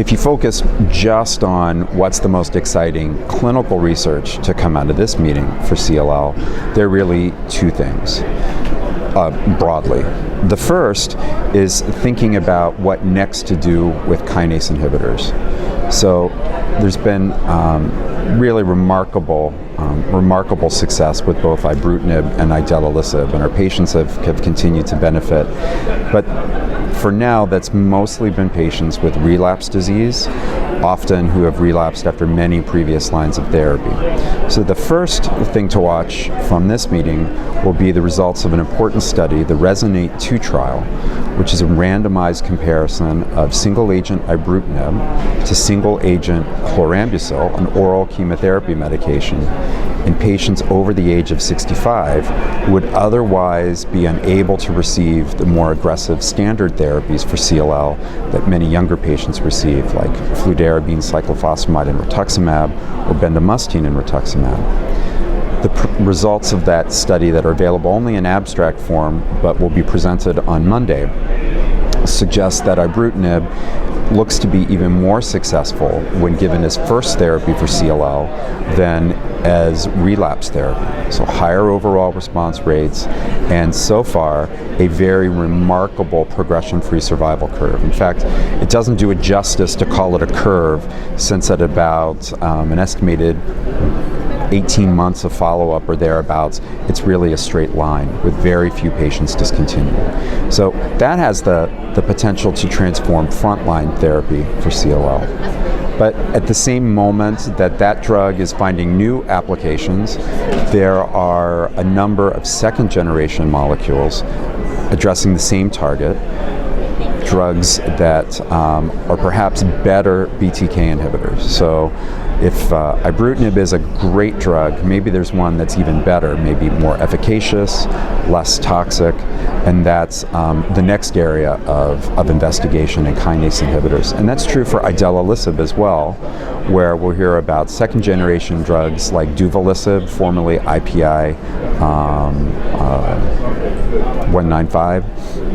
if you focus just on what's the most exciting clinical research to come out of this meeting for CLL, there are really two things. Broadly. The first is thinking about what next to do with kinase inhibitors. So there's been really remarkable success with both ibrutinib and idelalisib, and our patients have continued to benefit. But for now, that's mostly been patients with relapsed disease, often who have relapsed after many previous lines of therapy. So the first thing to watch from this meeting will be the results of an important study, the RESONATE-2 trial, which is a randomized comparison of single-agent ibrutinib to single-agent chlorambucil, an oral chemotherapy medication, in patients over the age of 65 who would otherwise be unable to receive the more aggressive standard therapies for CLL that many younger patients receive, like fludarabine, cyclophosphamide, and rituximab, or bendamustine and rituximab. The results of that study that are available only in abstract form, but will be presented on Monday, suggest that ibrutinib looks to be even more successful when given as first therapy for CLL than as relapse therapy. So higher overall response rates, and so far a very remarkable progression-free survival curve. In fact, it doesn't do it justice to call it a curve, since at about an estimated 18 months of follow-up or thereabouts, it's really a straight line with very few patients discontinuing. So that has the potential to transform frontline therapy for CLL. But at the same moment that drug is finding new applications, there are a number of second-generation molecules addressing the same target, drugs that are perhaps better BTK inhibitors. So if ibrutinib is a great drug, maybe there's one that's even better, maybe more efficacious, less toxic, and that's the next area of investigation in kinase inhibitors. And that's true for idelalisib as well, where we'll hear about second-generation drugs like duvelisib, formerly IPI 195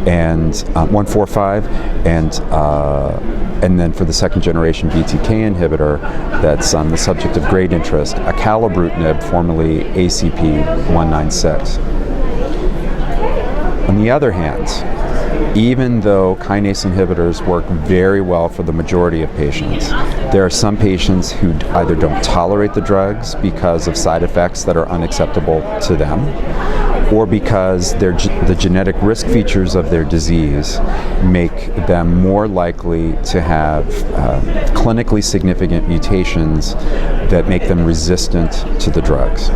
and 145, and then for the second-generation BTK inhibitor that's the subject of great interest, acalabrutinib, formerly ACP 196. On the other hand, even though kinase inhibitors work very well for the majority of patients, there are some patients who either don't tolerate the drugs because of side effects that are unacceptable to them, or because the genetic risk features of their disease make them more likely to have clinically significant mutations that make them resistant to the drugs.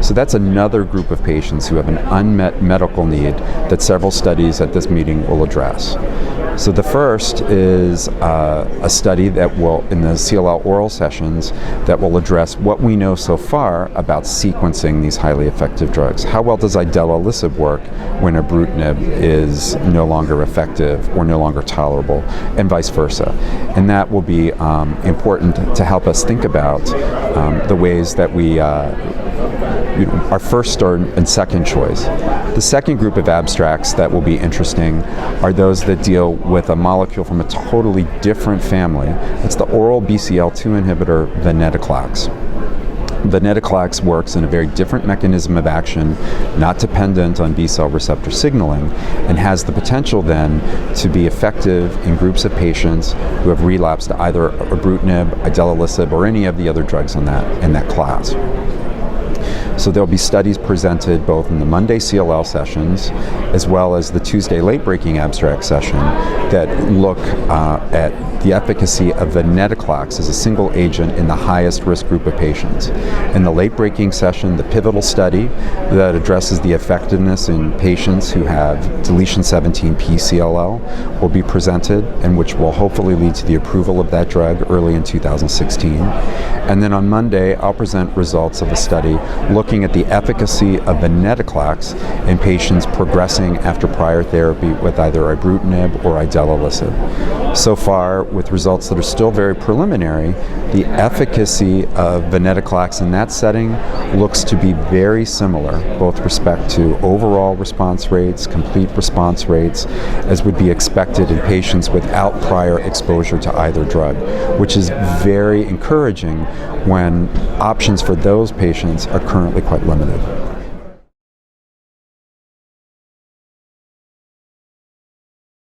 So that's another group of patients who have an unmet medical need that several studies at this meeting will address. So the first is a study that will, in the CLL oral sessions, that will address what we know so far about sequencing these highly effective drugs. How well does idelalisib work when ibrutinib is no longer effective or no longer tolerable, and vice versa? And that will be important to help us think about the ways that we our first and second choice. The second group of abstracts that will be interesting are those that deal with a molecule from a totally different family. It's the oral BCL2 inhibitor venetoclax. Venetoclax works in a very different mechanism of action, not dependent on B-cell receptor signaling, and has the potential then to be effective in groups of patients who have relapsed to either ibrutinib, idelalisib, or any of the other drugs in that class. So there'll be studies presented both in the Monday CLL sessions as well as the Tuesday late-breaking abstract session that look at the efficacy of venetoclax as a single agent in the highest risk group of patients. In the late-breaking session, the pivotal study that addresses the effectiveness in patients who have deletion 17p CLL will be presented, and which will hopefully lead to the approval of that drug early in 2016. And then on Monday, I'll present results of a study looking at the efficacy of venetoclax in patients progressing progressing after prior therapy with either ibrutinib or idelalisib. So far, with results that are still very preliminary, the efficacy of venetoclax in that setting looks to be very similar, both with respect to overall response rates, complete response rates, as would be expected in patients without prior exposure to either drug, which is very encouraging when options for those patients are currently quite limited.